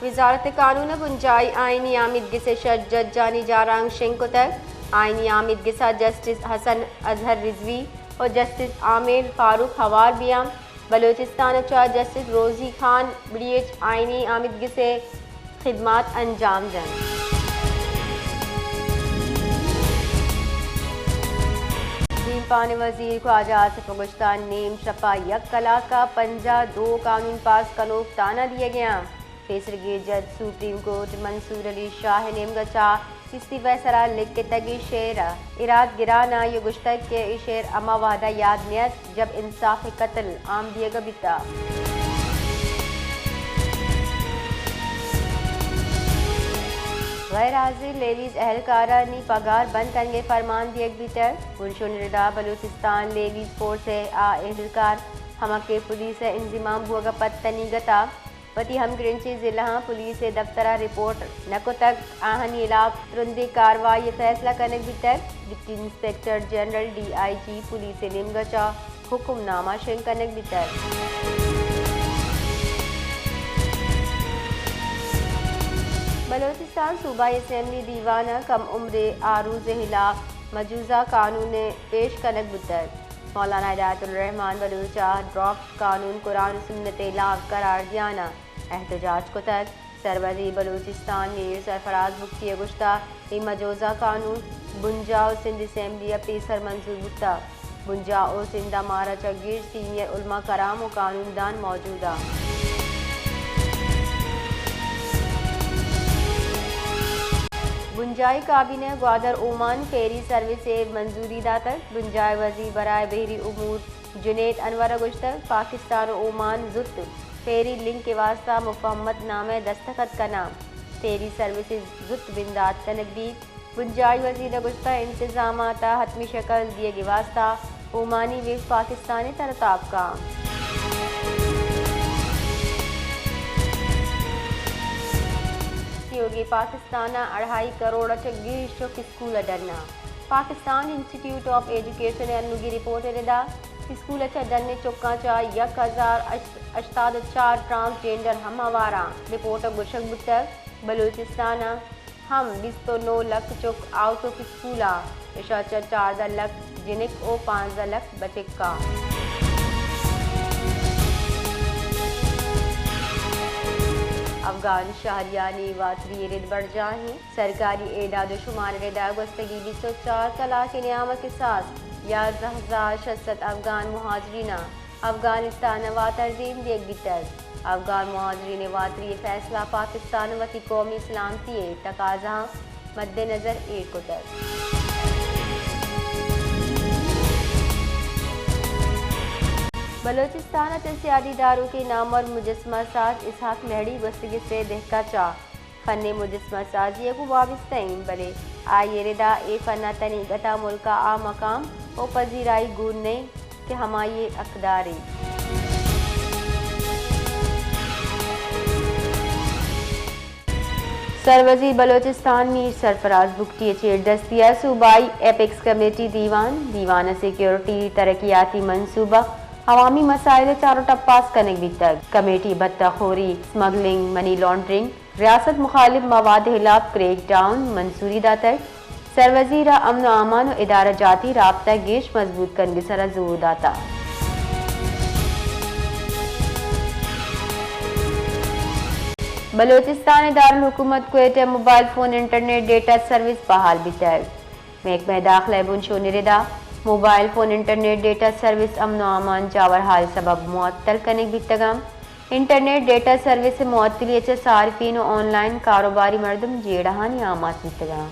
वजारत कानून गुंजाई आइनी आमिदगी से जज जानी जारांग सिंह को तक आइनी आमिदगी से जस्टिस हसन अजहर रिजवी और जस्टिस आमिर फारूक हवार बियाम बलूचिस्तान चा जस्टिस रोजी खान बड़ीच आइनी आमिदगी से खिदमात अंजाम दें। पाने वजीर को आजाद से पाकिस्तान नेम शपा यक कला का 52 कानून पास कनोक ताना दिया गया। फैसले जज सुप्रीम कोर्ट मंसूर अली शाह नेम गचा इस्तीफा सरा लिख के तगी शेर इराद गिराना ये गुश्तक के शेर अमा वादा याद नियत जब इंसाफ कत्ल आम दिए गबिता। गैर हाजिर लेवीज एहलकारा नी पगार बंद करने फरमान दिए भीतर गुलशुनदा बलूचिस्तान लेवीज फोर्स से एहलकार हमके पुलिस इंजमाम हुआ पत्तनी गता वती हम ग्रिंची जिला पुलिस दफ्तरा रिपोर्ट नको तक आहनी इलाक तुरंदी कार्रवाई फैसला करने भीतर deputy inspector general DIG police निमगचा हुक्मनामा शें करने भीतर। बलूचिस्तान सूबा असम्बली दीवाना कम उम्र आरूज हिला मजूजा कानून पेश कनक बुतर मौलाना हिदायतुर्रहमान बलूचा ड्राफ्ट कानून कुरान सुन्नत लाग करार दियाना एहतजाज को तक सरवजी बलूचिस्तान मीर सरफराज मुफ्ती गुश्ता मजूजा कानून बुंजा और सिंध असम्बली अपनी सर मंजूर बुता बुंजा और सिंधा मारा चगीर सीनियर उलमा कराम और कानूनदान मौजूदा। बुंजाई काबीना ग्वादर ओमान फेरी सर्विस मंजूरी दातर बुंजाई वजीर बराए बहरी उमूर जुनेद अनवर गुश्तर पाकिस्तान और ओमान जुत फेरी लिंक के वास्ता मुफहमत नामे दस्तखत का नाम फेरी सर्विसेज जुत बिंदात तनबीद बुंजाई वजीर गुश्तर इंतजाम हतमी शक्ल दिए के वास्ता ओमानी वेफ पाकिस्तानी तरताब का। योगी पाकिस्तान 2.5 करोड़ गिरिशोक स्कूल डरना पाकिस्तान इंस्टीट्यूट ऑफ एजुकेशन अनुगी रिपोर्ट रिदा स्कूल डरने चौका चा 1084 ट्रांसजेंडर हम हवारा रिपोर्ट गुशक बुतर बलूचिस्तान हम 29 लाख चौक आउट ऑफ स्कूला इशा 4 लाख जिनिक ओ 5 लाख बचिक का। अफगान शहरियानी वातरी रिद बढ़ जाए सरकारी एदाद शुमार रिदा गस्तगी 204 तलाक नियामत के साथ 11,600 अफगान मुहाजरीना अफगानिस्तान वा तंजीम देख भीतर अफगान मुहाजरीन वातरी फैसला पाकिस्तान वती कौमी सलामती तकाजा मद्देनजर एक कुतर। बलूचिस्तान सियादी दारू के नाम और मुजस्मा साज इसहाक लहड़ी बस्तगी से दहका चा फन्ने मुजस्मा साजी को वाबिस्ताइन बले आये रिदा ए फन्ना तनी गता मुल्का आ मकाम ओ पजीराई गुन ने कि हमारे अकदारे। सरवजी बलूचिस्तान मीर सरफराज बुगटी चेर दस्तिया सूबाई एपेक्स कमेटी दीवान सिक्योरिटी तरक्याती मनसूबा अवामी मसाइल चारों टप्पास करने भी तक कमेटी बत्ताखोरी स्मगलिंग मनी लॉन्ड्रिंग रियासत मुखालिफ मवाद खिलाफ क्रैक डाउन मंसूरी दातर सरवजीरा अमन अमान और इदारा जाती राबता गेश मजबूत करने सरा जोर दाता। बलूचिस्तान दारुल हुकूमत Quetta mobile phone internet data service बहाल बितर महकमा दाखिला बुनशो निरिदा mobile phone internet data service अमन अमान जावर हाल सबब मुअत्तल करने भी तगम इंटरनेट डेटा सर्विस से मुअत्तली सार्फिन और ऑनलाइन कारोबारी मर्दम जेड़हानी आमात भी तगम।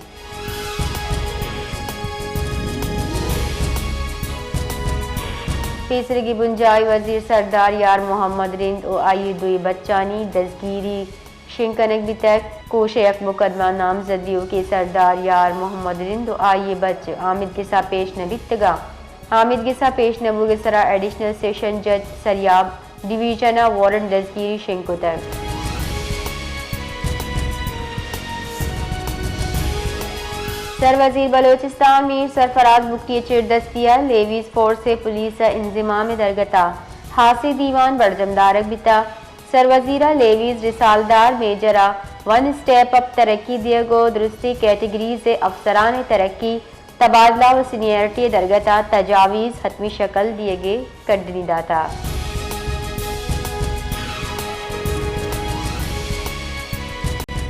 तीसरे की बुंजाई वजीर सरदार यार मोहम्मद रिंद और आई दुई बच्चानी दजगिरी शिंकनक भी तक कोशे एक मुकदमा नामजदियों के सरदार यार मोहम्मद रिंद और आई बच्च आमिद के साथ पेश नबितगा आमिद के साथ पेश नबू के सरा एडिशनल सेशन जज सरियाब डिवीजन वारंट दजगिरी शिंकुतर। सरवजीर बलूचिस्तान मीर सरफराज बुगटी चिर दस्तिया लेवीज फोर्स से पुलिस इंजमाम दरगता हासी दीवान बड़जमदारक बिता सरवजीरा लेवीज रिसालदार मेजरा वन स्टेप अप तरक्की दिए गो दुरुस्ती कैटेगरी से अफसरान तरक्की तबादला व सीनियरिटी दरगता तजावीज़ हतमी शक्ल दिए गए कड्डनी दाता।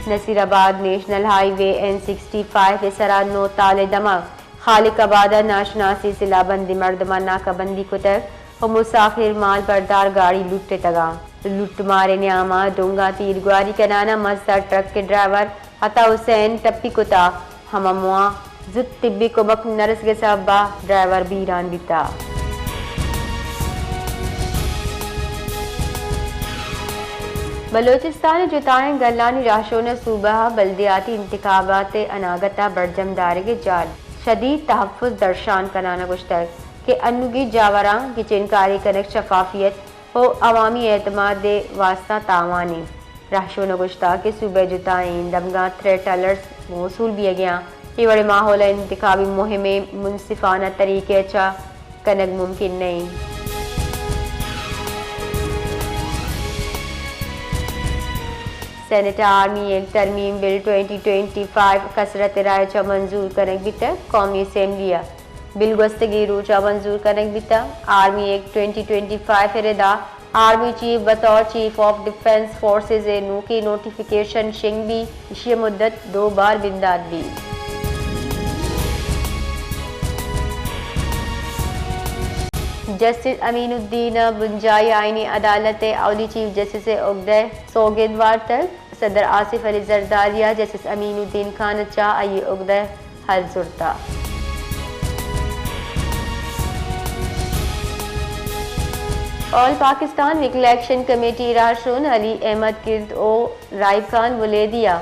नसीराबाद नेशनल हाईवे N65 के सरा नो ताले दमाग खालिकाबाद नाशनासी सिलाबंदी मर्दमा नाकाबंदी कुतक और मुसाफिर माल बरदार गाड़ी लुटते तगा लुट मारे न्यामा डोंगा तीरगुआरी कनाना मजदा ट्रक के ड्राइवर अता हुसैन टप्पी कुता हममुआ जुत तिब्बी कुमक नरस के साहबा ड्राइवर बीरान बिता। बलोचिस्तान जुताएं गल्लानी राशोन सूबा बल्दियाती इंतखाबात अनागता बरजमदारी के जाल शदीद तहफ़्फ़ुज़ दर्शान कराना गुश्तर के अनुगी जावरा की चिनकारी कनक शफाफियत और अवामी एतमाद दे वास्ता तावानी राशोन गुश्ता के सूबे जुताएं दमगा थ्रेट अलर्ट्स मौसूल भी गया ये बड़े माहौल इंतखाबी मुहिम मुनसिफाना तरीके अच्छा कनक मुमकिन नहीं। सेनेट आर्मी एक तरमीम बिल 2025 कसरत राय चा मंजूर करने बिता कौमी असम्बलिया बिल गस्तगी रूचा मंजूर करने बिता आर्मी एक 2025 रेदा आर्मी चीफ बतौर चीफ ऑफ डिफेंस फोर्सेज नू की नोटिफिकेशन शिंग भी इसी मुद्दत 2 बार बिंदाद भी। जस्टिस अमीनुद्दीन बुंजाई आईनी अदालत अवली चीफ जस्टिस उगदे सोगेदवार तक सदर आसिफ अली जरदारिया जस्टिस अमीनुद्दीन खान चा आई उगदे हल सुरता। ऑल पाकिस्तान विकल एक्शन कमेटी राशुन अली अहमद किर्द ओ राइब खान बुलेदिया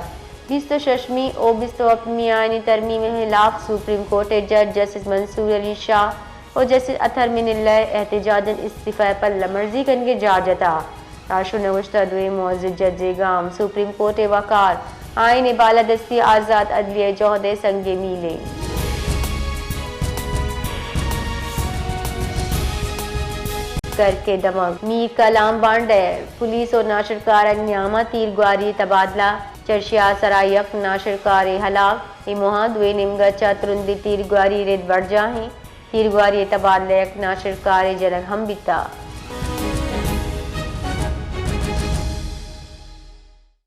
बिस्तो शशमी ओ बिस्तो अपनी आईनी तरमीम के खिलाफ सुप्रीम कोर्ट जज जस्टिस मंसूर अली शाह और जस्टिस अथर मिनिल्ला एहतजाजन इस्तीफ़ा पर लमर्जी करके जाजता राशु नवश्ता दुए मौजूद जज गाम सुप्रीम कोर्ट वकार आईन बालादस्ती आज़ाद अदलिया जौहदे संगे मिले। करके दमक मीर कलाम बांडे पुलिस और नाशरकार न्यामा तीरगुआरी तबादला चर्शिया सरायक नाशरकार हलाक इमोहा दुए निमगचा तुरंदी तीरगुआरी रेत बढ़ जाही तीरगुआरी तबादला नाशरकार जनक हम बिता।